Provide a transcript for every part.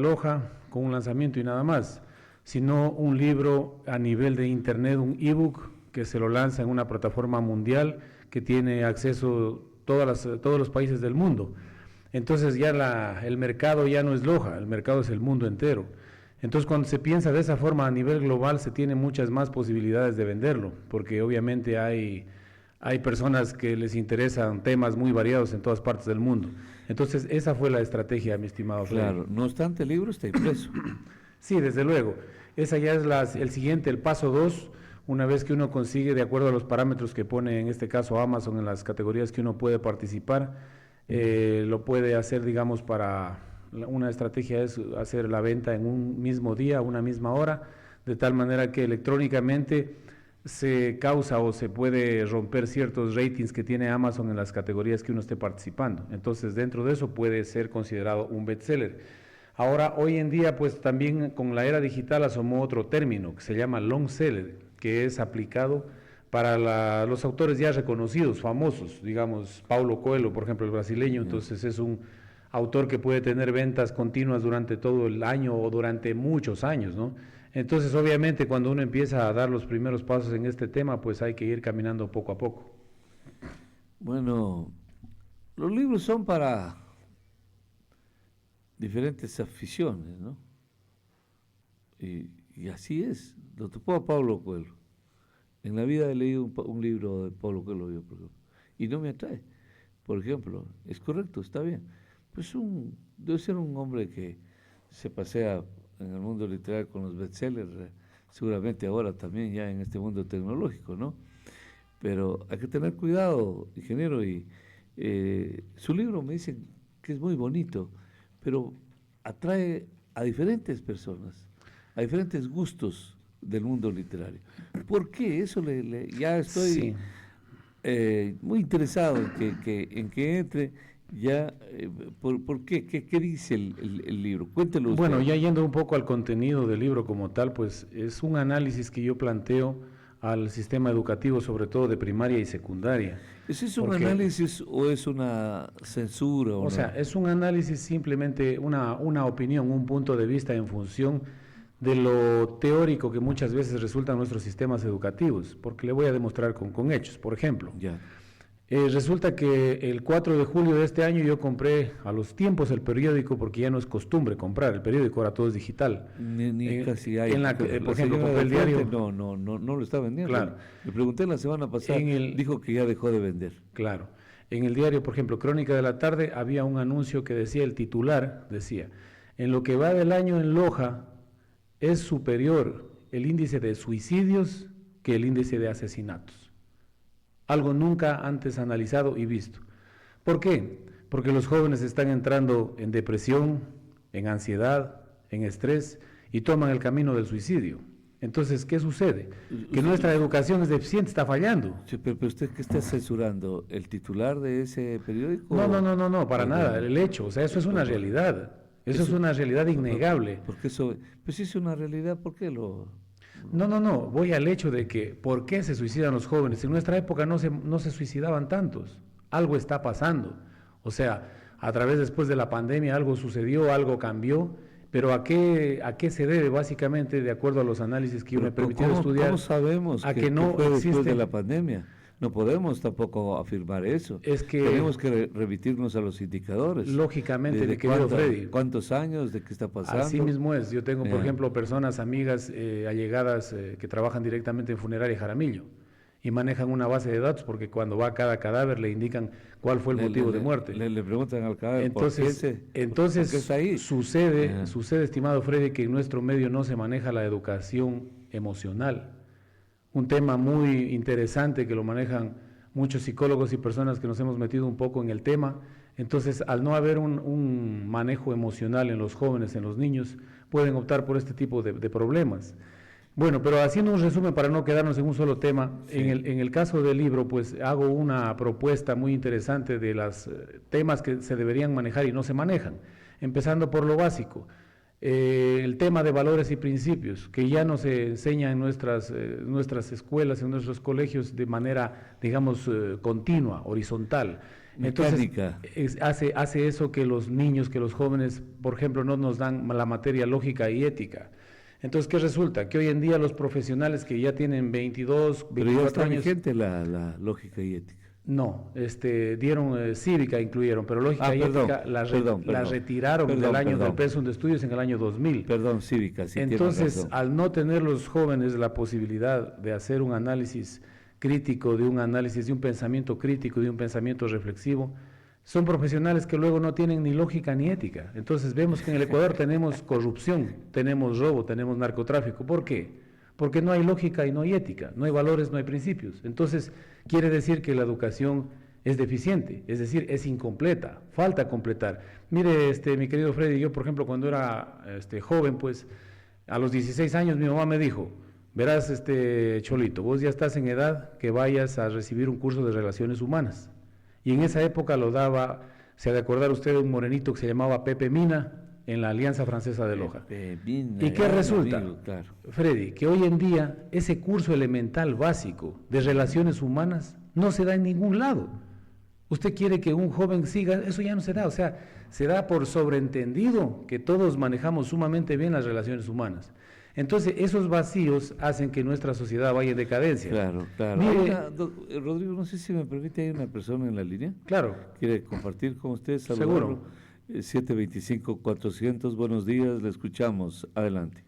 hoja con un lanzamiento y nada más, sino un libro a nivel de internet, un ebook que se lo lanza en una plataforma mundial que tiene acceso todos los países del mundo. Entonces ya el mercado ya no es Loja, el mercado es el mundo entero. Entonces cuando se piensa de esa forma a nivel global se tiene muchas más posibilidades de venderlo, porque obviamente hay personas que les interesan temas muy variados en todas partes del mundo. Entonces esa fue la estrategia, mi estimado Freddy. Claro, no obstante el libro está impreso. Sí, desde luego. Esa ya es el siguiente, el paso 2, una vez que uno consigue, de acuerdo a los parámetros que pone en este caso Amazon en las categorías que uno puede participar, lo puede hacer, digamos, una estrategia es hacer la venta en un mismo día, una misma hora, de tal manera que electrónicamente se causa o se puede romper ciertos ratings que tiene Amazon en las categorías que uno esté participando. Entonces, dentro de eso puede ser considerado un bestseller. Ahora, hoy en día, pues también con la era digital asomó otro término que se llama long seller, que es aplicado para los autores ya reconocidos, famosos, digamos, Paulo Coelho, por ejemplo, el brasileño. Entonces es un autor que puede tener ventas continuas durante todo el año o durante muchos años, ¿no? Entonces, obviamente, cuando uno empieza a dar los primeros pasos en este tema, pues hay que ir caminando poco a poco. Bueno, los libros son para diferentes aficiones, ¿no? Y así es. Lo topó a Paulo Coelho. En la vida he leído un libro de Paulo Coelho, yo, por ejemplo, y no me atrae. Por ejemplo, es correcto, está bien. Pues debe ser un hombre que se pasea en el mundo literario con los bestsellers, seguramente ahora también ya en este mundo tecnológico, ¿no? Pero hay que tener cuidado, ingeniero, y su libro me dicen que es muy bonito, pero atrae a diferentes personas, a diferentes gustos del mundo literario. ¿Por qué? Eso ya estoy Sí. muy interesado en que entre ya. ¿Por qué? ¿Qué dice el libro? Cuéntelo usted. Bueno, ya yendo un poco al contenido del libro como tal, pues es un análisis que yo planteo al sistema educativo, sobre todo de primaria y secundaria. ¿Es un análisis o es una censura? O sea, es un análisis simplemente, una opinión, un punto de vista en función de lo teórico que muchas veces resultan nuestros sistemas educativos, porque le voy a demostrar con hechos. Por ejemplo, Ya. Resulta que el 4 de julio de este año yo compré a los tiempos el periódico, porque ya no es costumbre comprar el periódico, ahora todo es digital. Ni casi hay. Por ejemplo, compré el diario. No lo está vendiendo. Claro. Le pregunté la semana pasada, dijo que ya dejó de vender. Claro. En el diario, por ejemplo, Crónica de la Tarde, había un anuncio que decía, el titular decía, en lo que va del año en Loja es superior el índice de suicidios que el índice de asesinatos. Algo nunca antes analizado y visto. ¿Por qué? Porque los jóvenes están entrando en depresión, en ansiedad, en estrés y toman el camino del suicidio. Entonces, ¿qué sucede? Que nuestra educación es deficiente, está fallando. Sí, pero usted, ¿qué está censurando? ¿El titular de ese periódico? No, para nada, el hecho, o sea, eso es una realidad. Eso es una realidad innegable. Porque eso, pues si es una realidad, ¿por qué lo...? No, voy al hecho de que, ¿por qué se suicidan los jóvenes? En nuestra época no se suicidaban tantos, algo está pasando. O sea, a través después de la pandemia algo sucedió, algo cambió, pero ¿a qué se debe básicamente, de acuerdo a los análisis que yo me he permitido estudiar? ¿Cómo sabemos que no fue existe después de la pandemia? No podemos tampoco afirmar eso. Es que tenemos que remitirnos a los indicadores. Lógicamente, mi querido Freddy. ¿Cuántos años? ¿De qué está pasando? Así mismo es. Yo tengo, por ejemplo, personas, amigas, allegadas, que trabajan directamente en funeraria Jaramillo y manejan una base de datos porque cuando va a cada cadáver le indican cuál fue el motivo de muerte. Le preguntan al cadáver, entonces, ¿por qué está ahí? Sucede, estimado Freddy, que en nuestro medio no se maneja la educación emocional. Un tema muy interesante que lo manejan muchos psicólogos y personas que nos hemos metido un poco en el tema. Entonces, al no haber un manejo emocional en los jóvenes, en los niños, pueden optar por este tipo de problemas. Bueno, pero haciendo un resumen para no quedarnos en un solo tema, sí. en el caso del libro, pues hago una propuesta muy interesante de los temas que se deberían manejar y no se manejan, empezando por lo básico. El tema de valores y principios, que ya no se enseña en nuestras escuelas, en nuestros colegios de manera, digamos, continua, horizontal. Entonces, Mecánica. hace eso que los niños, que los jóvenes, por ejemplo, no nos dan la materia lógica y ética. Entonces, ¿qué resulta? Que hoy en día los profesionales que ya tienen 22, Pero ya 24 está años, vigente la lógica y ética. no, dieron cívica, incluyeron, pero lógica y Perdón, ética perdón, la perdón. retiraron Perdón, del año del perdón. pensum de estudios en el año 2000. Perdón, cívica, sí tiene Entonces, razón. al no tener los jóvenes la posibilidad de hacer un análisis crítico, de un análisis, de un pensamiento crítico, de un pensamiento reflexivo, son profesionales que luego no tienen ni lógica ni ética. Entonces vemos que en el Ecuador tenemos corrupción, tenemos robo, tenemos narcotráfico. ¿Por qué? Porque no hay lógica y no hay ética, no hay valores, no hay principios. Entonces quiere decir que la educación es deficiente, es decir, es incompleta, falta completar. Mire, mi querido Freddy, yo por ejemplo cuando era joven, pues a los 16 años mi mamá me dijo, verás, Cholito, vos ya estás en edad que vayas a recibir un curso de relaciones humanas. Y en esa época lo daba, se ha de acordar usted de un morenito que se llamaba Pepe Mina en la Alianza Francesa de Loja. Mina, ¿Y qué resulta, amigo, claro. Freddy? Que hoy en día ese curso elemental básico de relaciones humanas no se da en ningún lado. Usted quiere que un joven siga, eso ya no se da, o sea, se da por sobreentendido que todos manejamos sumamente bien las relaciones humanas. Entonces, esos vacíos hacen que nuestra sociedad vaya en decadencia. Claro, claro. Mire, Rodrigo, no sé si me permite, hay una persona en la línea. claro, ¿Quiere compartir con usted? seguro. 725-400, buenos días, le escuchamos. Adelante.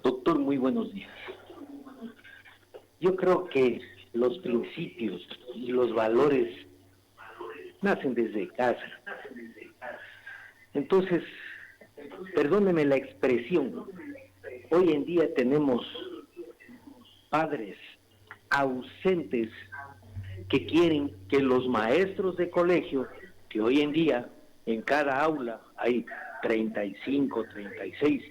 Doctor, muy buenos días. Yo creo que los principios y los valores nacen desde casa. Entonces, perdóneme la expresión, hoy en día tenemos padres ausentes que quieren que los maestros de colegio, que hoy en día en cada aula hay 35, 36,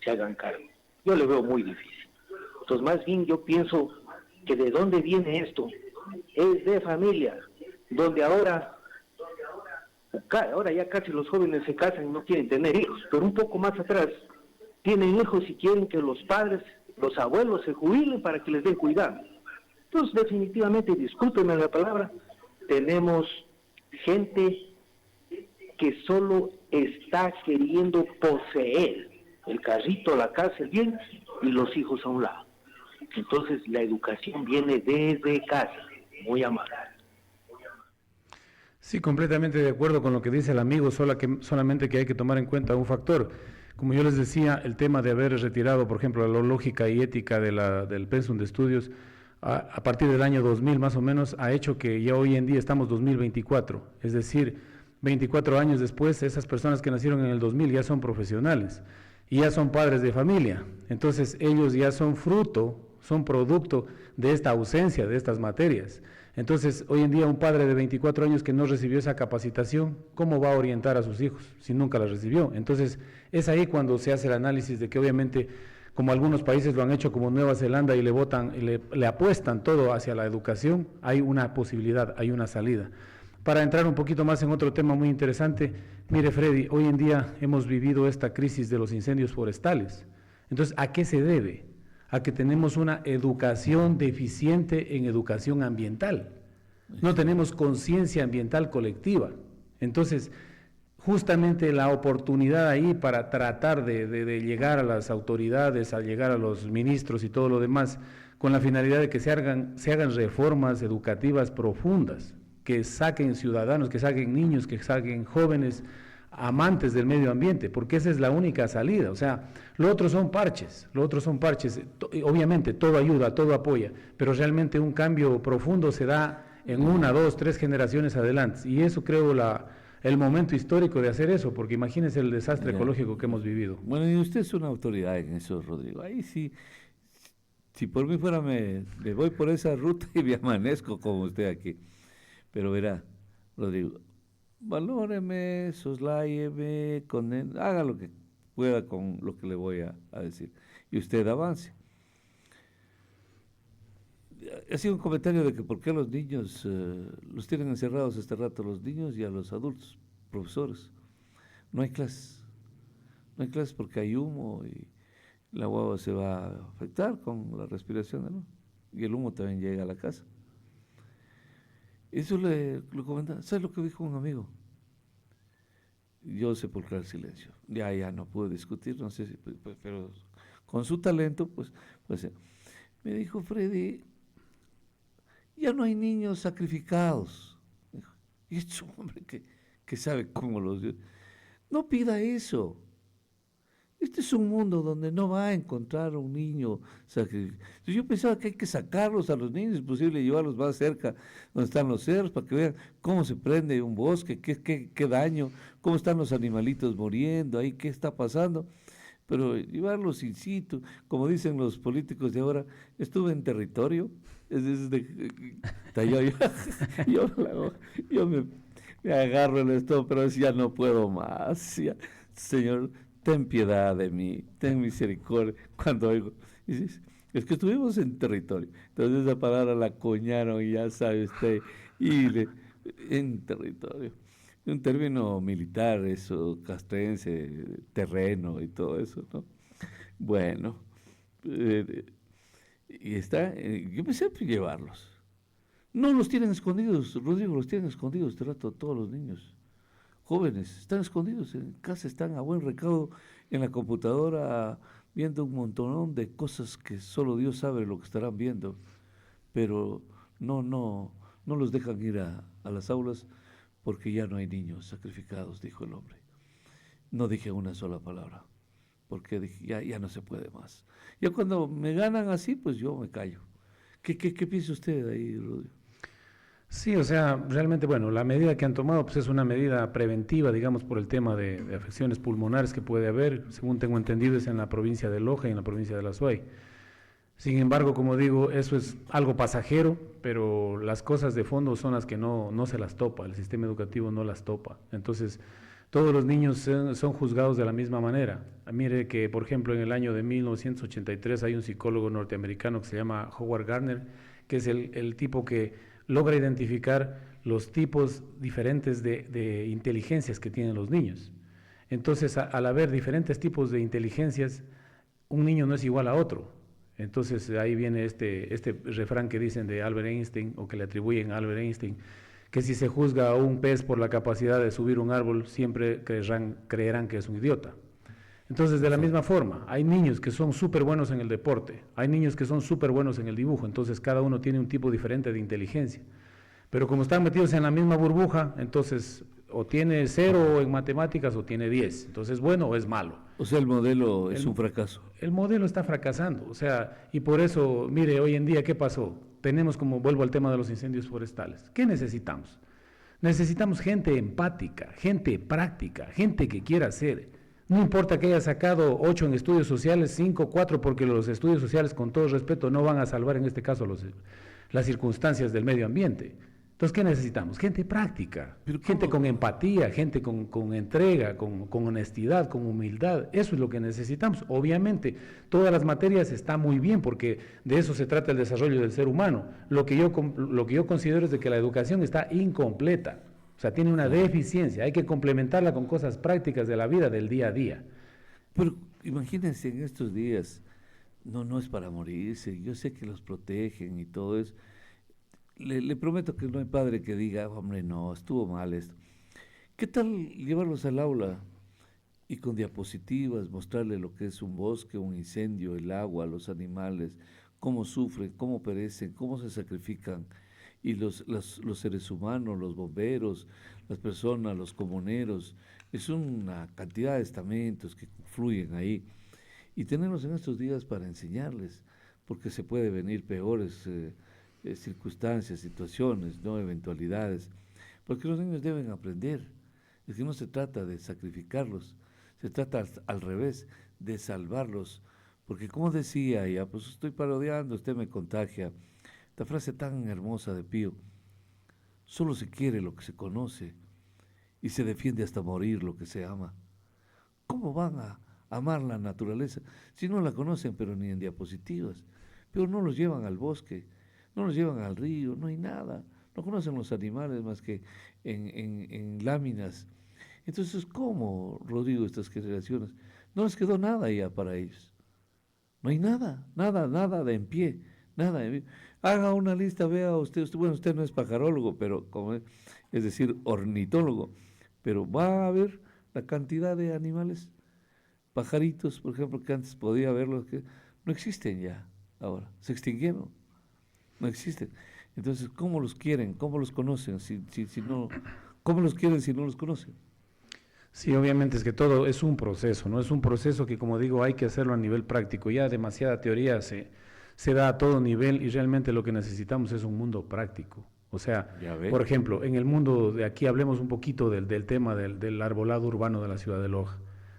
se hagan cargo. Yo le veo muy difícil. Entonces, más bien yo pienso que de dónde viene esto es de familia, donde ahora ya casi los jóvenes se casan y no quieren tener hijos, pero un poco más atrás tienen hijos y quieren que los padres, los abuelos se jubilen para que les den cuidado. Entonces, definitivamente, discúlpenme la palabra, tenemos gente que solo está queriendo poseer el carrito, la casa, el bien, y los hijos a un lado. Entonces, la educación viene desde casa. Muy amable. Sí, completamente de acuerdo con lo que dice el amigo, solamente que hay que tomar en cuenta un factor. Como yo les decía, el tema de haber retirado, por ejemplo, la lógica y ética del pensum de estudios a partir del año 2000 más o menos, ha hecho que ya hoy en día estamos 2024, es decir, 24 años después, esas personas que nacieron en el 2000 ya son profesionales y ya son padres de familia. Entonces, ellos ya son son producto de esta ausencia de estas materias. Entonces, hoy en día un padre de 24 años que no recibió esa capacitación, ¿cómo va a orientar a sus hijos si nunca la recibió? Entonces, es ahí cuando se hace el análisis de que obviamente, como algunos países lo han hecho como Nueva Zelanda y le apuestan todo hacia la educación, hay una posibilidad, hay una salida. Para entrar un poquito más en otro tema muy interesante, mire Freddy, hoy en día hemos vivido esta crisis de los incendios forestales. Entonces, ¿a qué se debe? A que tenemos una educación deficiente en educación ambiental. No tenemos conciencia ambiental colectiva. Entonces, justamente la oportunidad ahí para tratar de llegar a las autoridades, a llegar a los ministros y todo lo demás, con la finalidad de que se hagan reformas educativas profundas, que saquen ciudadanos, que saquen niños, que saquen jóvenes amantes del medio ambiente, porque esa es la única salida. O sea, lo otro son parches, obviamente todo ayuda, todo apoya, pero realmente un cambio profundo se da en 1, 2, 3 generaciones adelante, y eso creo el momento histórico de hacer eso, porque imagínense el desastre ecológico que hemos vivido. Bueno, y usted es una autoridad en eso, Rodrigo. Ahí sí, si por mí fuera me voy por esa ruta y me amanezco como usted aquí. Pero verá, Rodrigo, valóreme, sosláyeme, haga lo que pueda con lo que le voy a decir. Y usted avance. Ha sido un comentario de que por qué los niños los tienen encerrados este rato, los niños y a los adultos, profesores. No hay clases. No hay clases porque hay humo y la guagua se va a afectar con la respiración, ¿no? Y el humo también llega a la casa. Eso lo comentaba. ¿Sabes lo que dijo un amigo? Yo sepulcrar el silencio. Ya no pude discutir, no sé si, pero con su talento, pues me dijo Freddy, ya no hay niños sacrificados. Dijo, y es un hombre que sabe cómo los... No pida eso. Este es un mundo donde no va a encontrar un niño sacrificado. Yo pensaba que hay que sacarlos a los niños, es posible llevarlos más cerca donde están los cerros para que vean cómo se prende un bosque, qué daño, cómo están los animalitos muriendo, ahí qué está pasando. Pero llevarlos in situ, como dicen los políticos de ahora, estuve en territorio, yo me agarro en esto, pero ya no puedo más. Ya, Señor, ten piedad de mí, ten misericordia. Cuando oigo, dices, es que estuvimos en territorio. Entonces esa palabra la coñaron y ya sabe usted, en territorio. Un término militar, eso, castrense, terreno y todo eso, ¿no? Bueno, yo pensé en llevarlos. No los tienen escondidos, Rodrigo, los tienen escondidos, trato a todos los niños. Jóvenes, están escondidos en casa, están a buen recaudo en la computadora viendo un montonón de cosas que solo Dios sabe lo que estarán viendo, pero no los dejan ir a las aulas porque ya no hay niños sacrificados, dijo el hombre. No dije una sola palabra, porque dije, ya no se puede más. Ya cuando me ganan así, pues yo me callo. ¿Qué piensa usted ahí, Rodrigo? Sí, o sea, realmente, bueno, la medida que han tomado pues es una medida preventiva, digamos, por el tema de afecciones pulmonares que puede haber, según tengo entendido, es en la provincia de Loja y en la provincia de La Suay. Sin embargo, como digo, eso es algo pasajero, pero las cosas de fondo son las que no se las topa, el sistema educativo no las topa. Entonces, todos los niños son juzgados de la misma manera. Mire que, por ejemplo, en el año de 1983 hay un psicólogo norteamericano que se llama Howard Gardner, que es el tipo que logra identificar los tipos diferentes de inteligencias que tienen los niños. Entonces, al haber diferentes tipos de inteligencias, un niño no es igual a otro. Entonces ahí viene este refrán que dicen de Albert Einstein, o que le atribuyen a Albert Einstein, que si se juzga a un pez por la capacidad de subir un árbol, siempre creerán que es un idiota. Entonces, de la misma forma, hay niños que son súper buenos en el deporte, hay niños que son súper buenos en el dibujo, entonces cada uno tiene un tipo diferente de inteligencia. Pero como están metidos en la misma burbuja, entonces o tiene 0 en matemáticas o tiene 10. Entonces, bueno o es malo. O sea, el modelo es un fracaso. El modelo está fracasando, o sea, y por eso, mire, hoy en día, ¿qué pasó? Tenemos, como vuelvo al tema de los incendios forestales. ¿Qué necesitamos? Necesitamos gente empática, gente práctica, gente que quiera hacer. No importa que haya sacado 8 en estudios sociales, 5, 4, porque los estudios sociales, con todo respeto, no van a salvar en este caso las circunstancias del medio ambiente. Entonces, ¿qué necesitamos? Gente práctica, gente con empatía, gente con entrega, con honestidad, con humildad. Eso es lo que necesitamos. Obviamente, todas las materias están muy bien porque de eso se trata el desarrollo del ser humano. Lo que yo considero es de que la educación está incompleta, o sea, tiene una deficiencia. Hay que complementarla con cosas prácticas de la vida, del día a día. Pero imagínense en estos días, no es para morirse, yo sé que los protegen y todo eso. Le prometo que no hay padre que diga, hombre, no, estuvo mal esto. ¿Qué tal llevarlos al aula y con diapositivas mostrarle lo que es un bosque, un incendio, el agua, los animales, cómo sufren, cómo perecen, cómo se sacrifican? Y los seres humanos, los bomberos, las personas, los comuneros, es una cantidad de estamentos que fluyen ahí. Y tenerlos en estos días para enseñarles, porque se puede venir peores circunstancias, situaciones, ¿no? Eventualidades, porque los niños deben aprender. Es que no se trata de sacrificarlos, se trata al revés, de salvarlos, porque como decía ya, pues estoy parodiando, usted me contagia, esta frase tan hermosa de Pío, solo se quiere lo que se conoce y se defiende hasta morir lo que se ama. ¿Cómo van a amar la naturaleza si no la conocen, pero ni en diapositivas? Pero no los llevan al bosque, no los llevan al río, no hay nada. No conocen los animales más que en láminas. Entonces, ¿cómo, Rodrigo, estas generaciones? No les quedó nada ya para ellos. No hay nada de en pie, nada. Haga una lista, vea bueno, usted no es pajarólogo, pero es decir, ornitólogo, pero va a ver la cantidad de animales, pajaritos, por ejemplo, que antes podía verlos, que no existen ya ahora, se extinguieron, no existen. Entonces, ¿cómo los quieren? ¿Cómo los conocen? Si no, ¿cómo los quieren si no los conocen? Sí, obviamente es que todo es un proceso, ¿no? Es un proceso que, como digo, hay que hacerlo a nivel práctico. Ya demasiada teoría se da a todo nivel y realmente lo que necesitamos es un mundo práctico. O sea, por ejemplo, en el mundo de aquí hablemos un poquito del tema del arbolado urbano de la ciudad de Loja.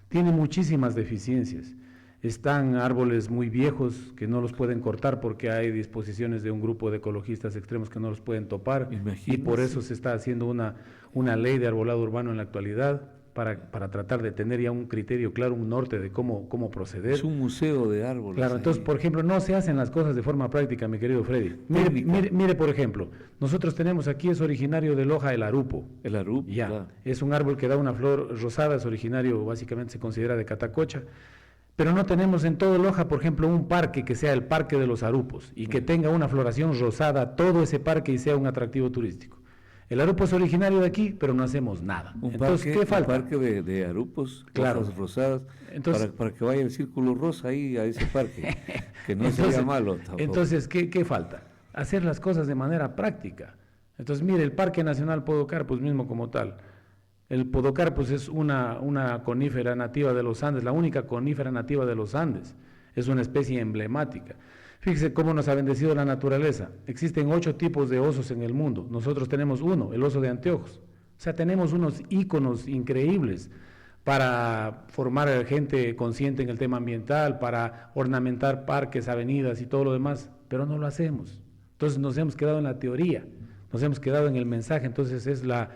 Tiene muchísimas deficiencias. Están árboles muy viejos que no los pueden cortar porque hay disposiciones de un grupo de ecologistas extremos que no los pueden topar. Imagínese. Y por eso se está haciendo una ley de arbolado urbano en la actualidad para tratar de tener ya un criterio claro, un norte de cómo proceder. Es un museo de árboles. Claro, entonces, por ejemplo, no se hacen las cosas de forma práctica, mi querido Freddy. Mire, por ejemplo, nosotros tenemos aquí, es originario de Loja el arupo. El arupo, ya, claro. Es un árbol que da una flor rosada, es originario, básicamente se considera de Catacocha, pero no tenemos en todo Loja, por ejemplo, un parque que sea el parque de los arupos y que tenga una floración rosada, todo ese parque y sea un atractivo turístico. El arupo es originario de aquí, pero no hacemos nada. Entonces, ¿qué falta? Un parque de arupos, claro, hojas rosadas, entonces, para que vaya el círculo rosa ahí a ese parque, que no sería malo tampoco. Entonces, ¿qué falta? Hacer las cosas de manera práctica. Entonces, mire, el Parque Nacional Podocarpus mismo como tal. El Podocarpus es una conífera nativa de los Andes, la única conífera nativa de los Andes. Es una especie emblemática. Fíjese cómo nos ha bendecido la naturaleza. Existen 8 tipos de osos en el mundo. Nosotros tenemos uno, el oso de anteojos. O sea, tenemos unos íconos increíbles para formar gente consciente en el tema ambiental, para ornamentar parques, avenidas y todo lo demás, pero no lo hacemos. Entonces nos hemos quedado en la teoría, nos hemos quedado en el mensaje, entonces es la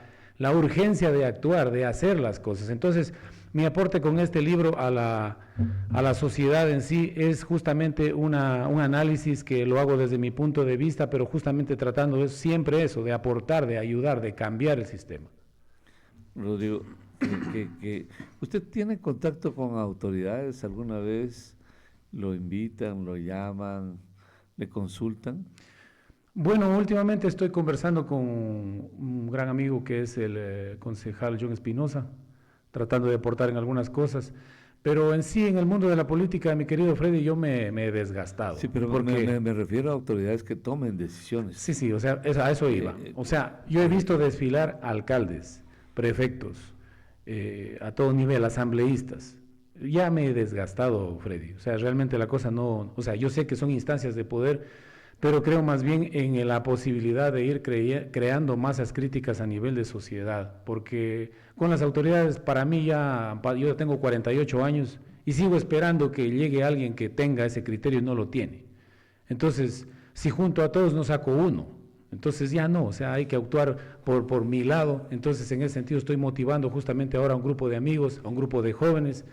urgencia de actuar, de hacer las cosas. Entonces, mi aporte con este libro a la sociedad en sí es justamente un análisis que lo hago desde mi punto de vista, pero justamente tratando siempre eso, de aportar, de ayudar, de cambiar el sistema. Rodrigo, ¿usted tiene contacto con autoridades alguna vez? ¿Lo invitan, lo llaman, le consultan? Bueno, últimamente estoy conversando con un gran amigo que es el concejal John Espinosa, tratando de aportar en algunas cosas, pero en sí, en el mundo de la política, mi querido Freddy, yo me he desgastado. Sí, pero me refiero a autoridades que tomen decisiones. Sí, o sea, a eso iba. O sea, yo he visto desfilar alcaldes, prefectos, a todo nivel, asambleístas. Ya me he desgastado, Freddy. O sea, realmente la cosa no... O sea, yo sé que son instancias de poder, pero creo más bien en la posibilidad de ir creando masas críticas a nivel de sociedad, porque con las autoridades, para mí yo tengo 48 años y sigo esperando que llegue alguien que tenga ese criterio y no lo tiene. Entonces, si junto a todos no saco uno, entonces ya no, o sea, hay que actuar por mi lado. Entonces, en ese sentido estoy motivando justamente ahora a un grupo de amigos, a un grupo de jóvenes,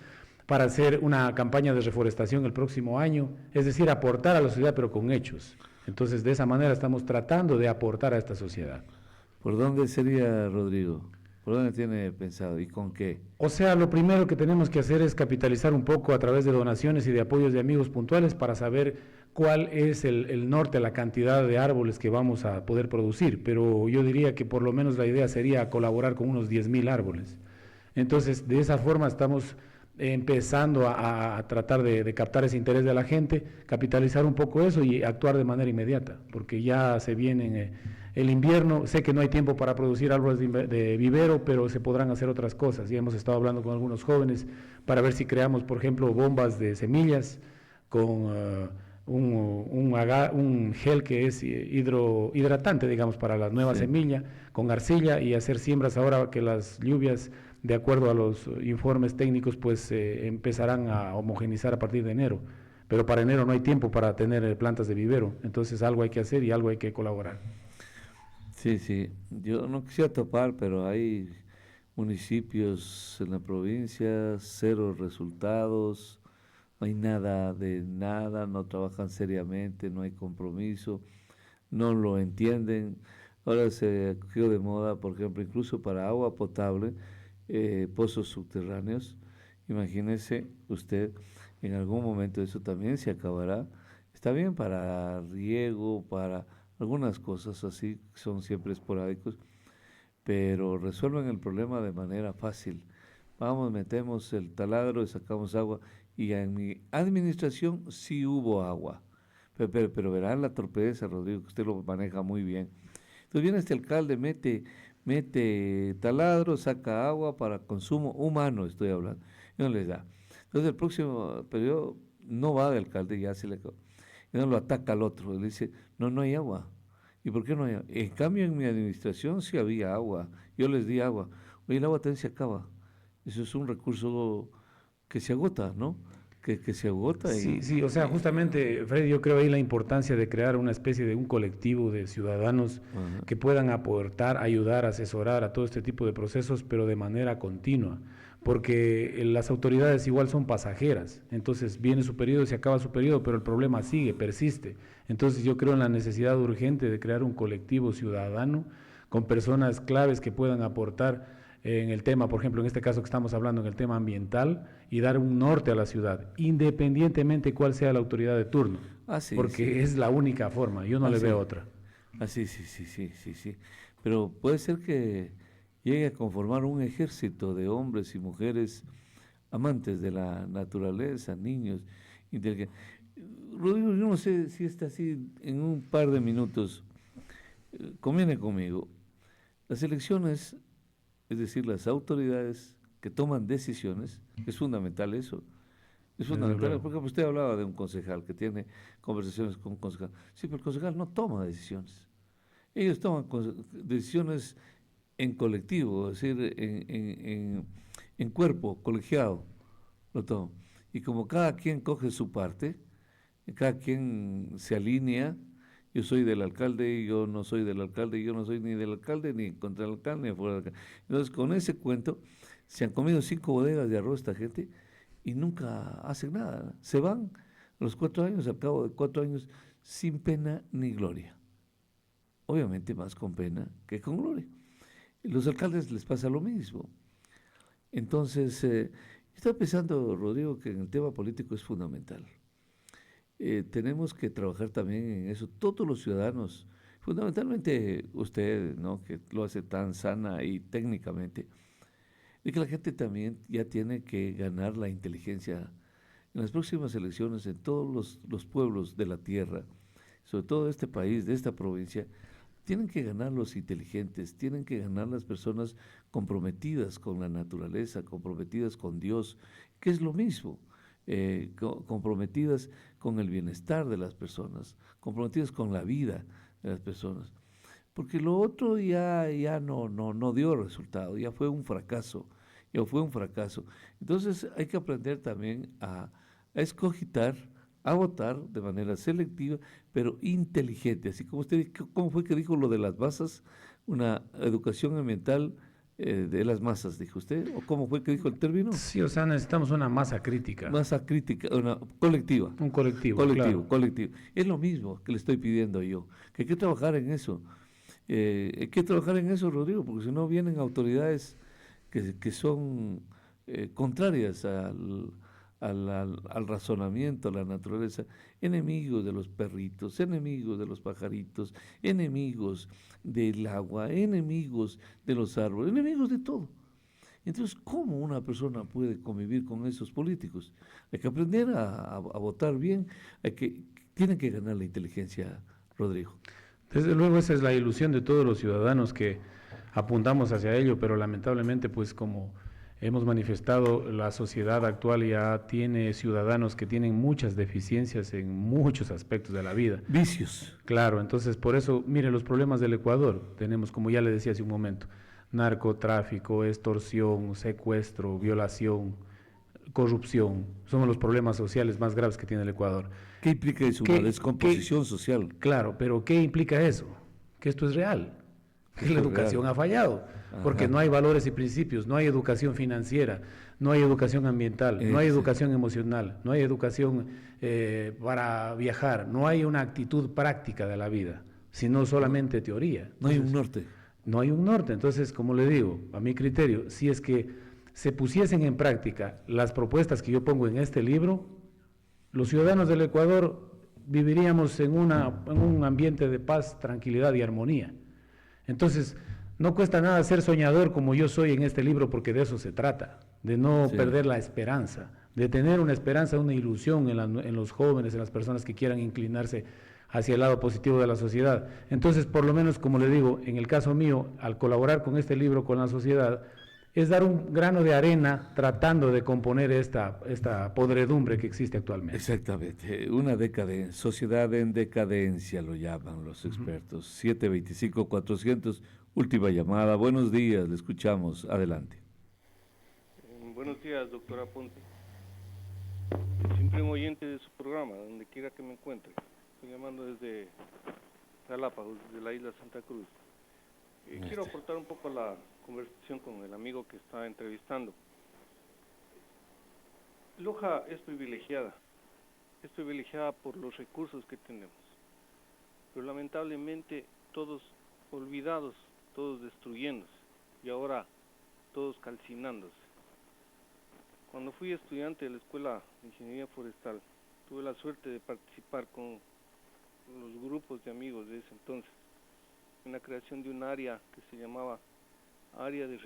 para hacer una campaña de reforestación el próximo año, es decir, aportar a la sociedad pero con hechos. Entonces, de esa manera estamos tratando de aportar a esta sociedad. ¿Por dónde sería, Rodrigo? ¿Por dónde tiene pensado y con qué? O sea, lo primero que tenemos que hacer es capitalizar un poco a través de donaciones y de apoyos de amigos puntuales para saber cuál es el norte, la cantidad de árboles que vamos a poder producir. Pero yo diría que por lo menos la idea sería colaborar con unos 10.000 árboles. Entonces, de esa forma estamos empezando a tratar de captar ese interés de la gente, capitalizar un poco eso y actuar de manera inmediata, porque ya se viene el invierno. Sé que no hay tiempo para producir árboles de vivero, pero se podrán hacer otras cosas. Ya hemos estado hablando con algunos jóvenes para ver si creamos, por ejemplo, bombas de semillas con un gel que es hidratante, digamos, para la nueva semilla, con arcilla, y hacer siembras ahora que las lluvias, de acuerdo a los informes técnicos, pues empezarán a homogenizar a partir de enero. Pero para enero no hay tiempo para tener plantas de vivero, entonces algo hay que hacer y algo hay que colaborar. Sí, yo no quisiera topar, pero hay municipios en la provincia, 0 resultados, no hay nada de nada, no trabajan seriamente, no hay compromiso, no lo entienden. Ahora se cogió de moda, por ejemplo, incluso para agua potable, pozos subterráneos. Imagínese usted, en algún momento eso también se acabará. Está bien para riego, para algunas cosas así son siempre esporádicos, pero resuelven el problema de manera fácil. Vamos, metemos el taladro y sacamos agua, y en mi administración sí hubo agua. Pero verán la torpeza, Rodrigo, que usted lo maneja muy bien. Entonces viene este alcalde, mete taladro, saca agua para consumo humano, estoy hablando, y no les da. Entonces el próximo periodo no va de alcalde, ya se le... Y no lo ataca al otro, le dice, no hay agua. ¿Y por qué no hay agua? En cambio, en mi administración sí había agua, yo les di agua. Oye, el agua también se acaba. Eso es un recurso que se agota, ¿no? Que se agota. Sí, sí, o sea, justamente, Freddy, yo creo ahí la importancia de crear una especie de un colectivo de ciudadanos que puedan aportar, ayudar, asesorar a todo este tipo de procesos, pero de manera continua, porque las autoridades igual son pasajeras, entonces viene su periodo y se acaba su periodo, pero el problema sigue, persiste. Entonces yo creo en la necesidad urgente de crear un colectivo ciudadano con personas claves que puedan aportar en el tema, por ejemplo, en este caso que estamos hablando, en el tema ambiental, y dar un norte a la ciudad, independientemente cuál sea la autoridad de turno, porque es la única forma, yo no le veo otra. Sí. Pero puede ser que llegue a conformar un ejército de hombres y mujeres amantes de la naturaleza, niños, inteligentes. Rodrigo, yo no sé si está así en un par de minutos, conviene conmigo. Las elecciones, es decir, las autoridades que toman decisiones, es fundamental eso, es fundamental, porque usted hablaba de un concejal que tiene conversaciones con un concejal. Sí, pero el concejal no toma decisiones. Ellos toman decisiones en colectivo, es decir, en cuerpo, colegiado, lo toman. Y como cada quien coge su parte, cada quien se alinea, yo soy del alcalde, yo no soy del alcalde, yo no soy ni del alcalde, ni contra el alcalde, ni fuera del alcalde. Entonces, con ese cuento, se han comido 5 bodegas de arroz esta gente y nunca hacen nada. Se van a los 4 años, al cabo de 4 años, sin pena ni gloria. Obviamente más con pena que con gloria. Y los alcaldes les pasa lo mismo. Entonces, estaba pensando, Rodrigo, que en el tema político es fundamental. Tenemos que trabajar también en eso, todos los ciudadanos, fundamentalmente usted, ¿no?, que lo hace tan sana y técnicamente, y que la gente también ya tiene que ganar la inteligencia en las próximas elecciones en todos los pueblos de la tierra, sobre todo de este país, de esta provincia. Tienen que ganar los inteligentes, tienen que ganar las personas comprometidas con la naturaleza, comprometidas con Dios, que es lo mismo. Comprometidas con el bienestar de las personas, comprometidas con la vida de las personas, porque lo otro ya no dio resultado, ya fue un fracaso. Entonces hay que aprender también a escogitar, a votar de manera selectiva, pero inteligente, así como usted, ¿cómo fue que dijo lo de las masas? Una educación ambiental de las masas, dijo usted, ¿o cómo fue que dijo el término? Sí, o sea, necesitamos una masa crítica. Masa crítica, una colectiva. Un colectivo, claro. Colectivo. Es lo mismo que le estoy pidiendo yo, que hay que trabajar en eso. Hay que trabajar en eso, Rodrigo, porque si no vienen autoridades que son contrarias al razonamiento, a la naturaleza, enemigos de los perritos, enemigos de los pajaritos, enemigos del agua, enemigos de los árboles, enemigos de todo. Entonces, ¿cómo una persona puede convivir con esos políticos? Hay que aprender a votar bien, tienen que ganar la inteligencia, Rodrigo. Desde luego esa es la ilusión de todos los ciudadanos que apuntamos hacia ello, pero lamentablemente, pues como hemos manifestado, la sociedad actual ya tiene ciudadanos que tienen muchas deficiencias en muchos aspectos de la vida. Vicios. Claro, entonces por eso, mire, los problemas del Ecuador, tenemos, como ya le decía hace un momento, narcotráfico, extorsión, secuestro, violación, corrupción, son los problemas sociales más graves que tiene el Ecuador. ¿Qué implica eso? Una descomposición social. Claro, pero ¿qué implica eso? Que esto es real, que la educación ha fallado, porque no hay valores y principios, no hay educación financiera, no hay educación ambiental, no hay educación emocional, no hay educación para viajar, no hay una actitud práctica de la vida, sino solamente teoría. Entonces, no hay un norte. No hay un norte, entonces, como le digo, a mi criterio, si es que se pusiesen en práctica las propuestas que yo pongo en este libro, los ciudadanos del Ecuador viviríamos en un ambiente de paz, tranquilidad y armonía. Entonces, no cuesta nada ser soñador como yo soy en este libro, porque de eso se trata, de no perder la esperanza, de tener una esperanza, una ilusión en los jóvenes, en las personas que quieran inclinarse hacia el lado positivo de la sociedad. Entonces, por lo menos, como le digo, en el caso mío, al colaborar con este libro con la sociedad, es dar un grano de arena tratando de componer esta podredumbre que existe actualmente. Exactamente, una sociedad en decadencia lo llaman los expertos. 725-400, última llamada. Buenos días, le escuchamos, adelante. Buenos días, doctora Ponte. Siempre un oyente de su programa, donde quiera que me encuentre. Estoy llamando desde Galápagos, desde la isla Santa Cruz. Quiero aportar un poco a la conversación con el amigo que está entrevistando. Loja es privilegiada por los recursos que tenemos, pero lamentablemente todos olvidados, todos destruyéndose y ahora todos calcinándose. Cuando fui estudiante de la Escuela de Ingeniería Forestal, tuve la suerte de participar con los grupos de amigos de ese entonces en la creación de un área que se llamaba Área de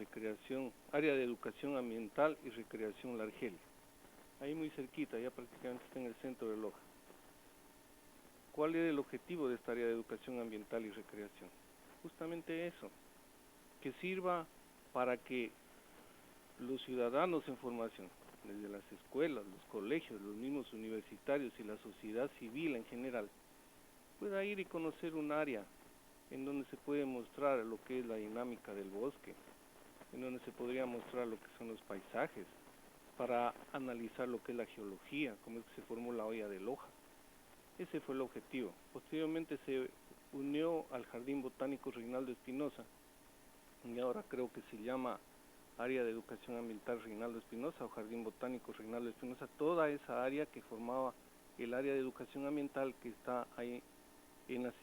Educación Ambiental y Recreación La Argelia. Ahí muy cerquita, ya prácticamente está en el centro de Loja. ¿Cuál era el objetivo de esta área de educación ambiental y recreación? Justamente eso, que sirva para que los ciudadanos en formación, desde las escuelas, los colegios, los mismos universitarios y la sociedad civil en general, pueda ir y conocer un área en donde se puede mostrar lo que es la dinámica del bosque, en donde se podría mostrar lo que son los paisajes, para analizar lo que es la geología, cómo es que se formó la hoya de Loja. Ese fue el objetivo. Posteriormente se unió al Jardín Botánico Reinaldo Espinosa, y ahora creo que se llama Área de Educación Ambiental Reinaldo Espinosa o Jardín Botánico Reinaldo Espinosa, toda esa área que formaba el área de educación ambiental que está ahí en las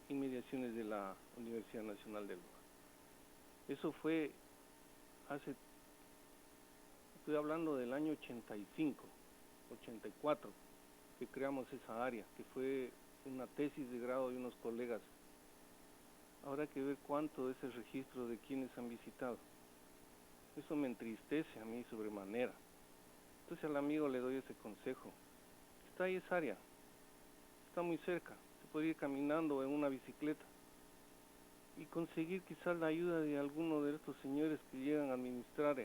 inmediaciones de la Universidad Nacional de Loja. Eso fue estoy hablando del año 85, 84, que creamos esa área, que fue una tesis de grado de unos colegas. Ahora hay que ver cuánto es el registro de quienes han visitado. Eso me entristece a mí sobremanera. Entonces al amigo le doy ese consejo. Está ahí esa área, está muy cerca. Puede ir caminando en una bicicleta y conseguir quizás la ayuda de alguno de estos señores que llegan a administrar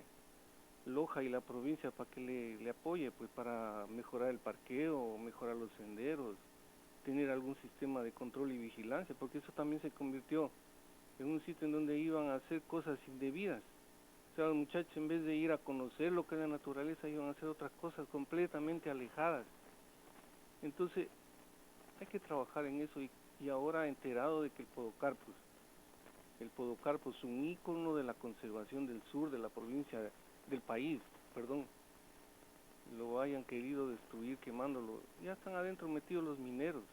Loja y la provincia para que le apoye, pues para mejorar el parqueo, mejorar los senderos, tener algún sistema de control y vigilancia, porque eso también se convirtió en un sitio en donde iban a hacer cosas indebidas. O sea, los muchachos en vez de ir a conocer lo que es la naturaleza, iban a hacer otras cosas completamente alejadas. Entonces, hay que trabajar en eso y ahora enterado de que el Podocarpus es un ícono de la conservación del sur de la provincia, del país, lo hayan querido destruir quemándolo, ya están adentro metidos los mineros.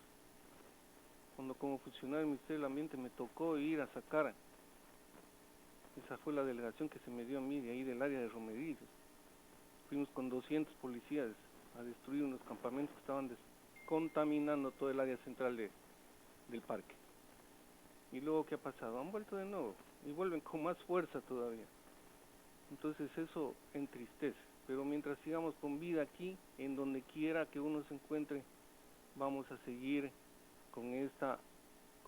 Cuando como funcionario del Ministerio del Ambiente me tocó ir a sacar, esa fue la delegación que se me dio a mí de ahí del área de Romeriles, fuimos con 200 policías a destruir unos campamentos que estaban contaminando todo el área central del parque. Y luego, ¿qué ha pasado? Han vuelto de nuevo y vuelven con más fuerza todavía. Entonces eso entristece, pero mientras sigamos con vida aquí, en donde quiera que uno se encuentre, vamos a seguir con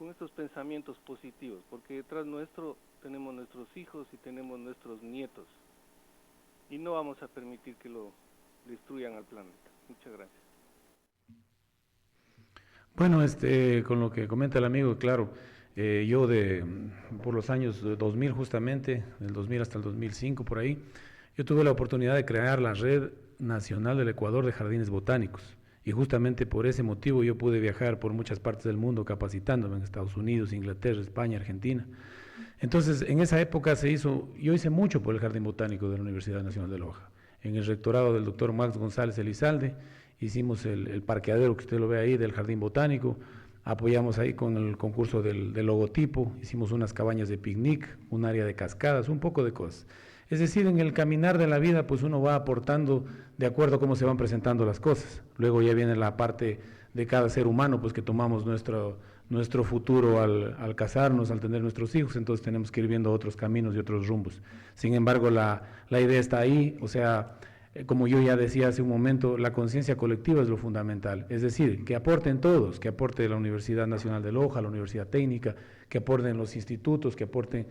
estos pensamientos positivos, porque detrás nuestro tenemos nuestros hijos y tenemos nuestros nietos, y no vamos a permitir que lo destruyan al planeta. Muchas gracias. Bueno, con lo que comenta el amigo, claro, yo por los años 2000 justamente, del 2000 hasta el 2005 por ahí, yo tuve la oportunidad de crear la Red Nacional del Ecuador de Jardines Botánicos, y justamente por ese motivo yo pude viajar por muchas partes del mundo capacitándome en Estados Unidos, Inglaterra, España, Argentina. Entonces, en esa época yo hice mucho por el Jardín Botánico de la Universidad Nacional de Loja. En el rectorado del doctor Max González Elizalde, hicimos el parqueadero que usted lo ve ahí del Jardín Botánico, apoyamos ahí con el concurso del logotipo, hicimos unas cabañas de picnic, un área de cascadas, un poco de cosas. Es decir, en el caminar de la vida, pues uno va aportando de acuerdo a cómo se van presentando las cosas. Luego ya viene la parte de cada ser humano, pues que tomamos nuestro futuro al casarnos, al tener nuestros hijos, entonces tenemos que ir viendo otros caminos y otros rumbos. Sin embargo, la idea está ahí, o sea, como yo ya decía hace un momento, la conciencia colectiva es lo fundamental, es decir, que aporten todos, que aporte la Universidad Nacional de Loja, la Universidad Técnica, que aporten los institutos, que aporten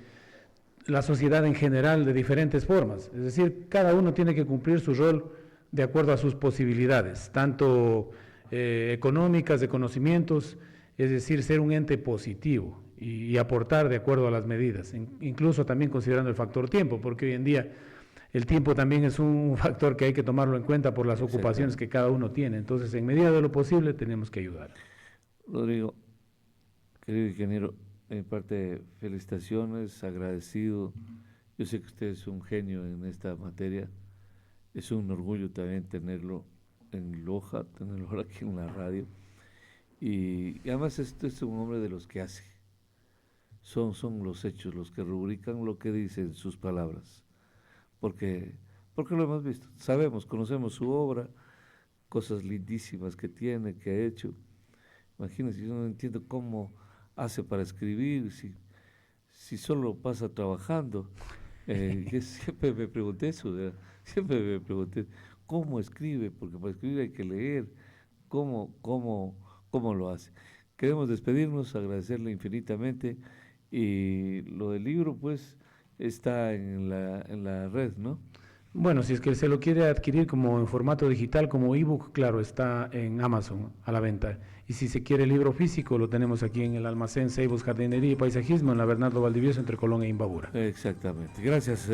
la sociedad en general de diferentes formas, es decir, cada uno tiene que cumplir su rol de acuerdo a sus posibilidades, tanto económicas, de conocimientos, es decir, ser un ente positivo y aportar de acuerdo a las medidas, incluso también considerando el factor tiempo, porque hoy en día el tiempo también es un factor que hay que tomarlo en cuenta por las ocupaciones que cada uno tiene, entonces en medida de lo posible tenemos que ayudar. Rodrigo, querido ingeniero, en parte felicitaciones, agradecido. Yo sé que usted es un genio en esta materia, es un orgullo también tenerlo en Loja, tenerlo ahora aquí en la radio, y además este es un hombre de los que hace, son los hechos los que rubrican lo que dicen sus palabras, porque lo hemos visto, sabemos, conocemos su obra, cosas lindísimas que tiene, que ha hecho. Imagínense, yo no entiendo cómo hace para escribir, si solo pasa trabajando. Yo siempre me pregunté eso, ¿verdad? Siempre me pregunté cómo escribe, porque para escribir hay que leer, cómo lo hace. Queremos despedirnos, agradecerle infinitamente, y lo del libro pues está en la red, ¿no? Bueno, si es que se lo quiere adquirir como en formato digital, como ebook, claro, está en Amazon a la venta. Y si se quiere el libro físico, lo tenemos aquí en el almacén Ceibos Jardinería y Paisajismo, en la Bernardo Valdivieso, entre Colón e Imbabura. Exactamente. Gracias.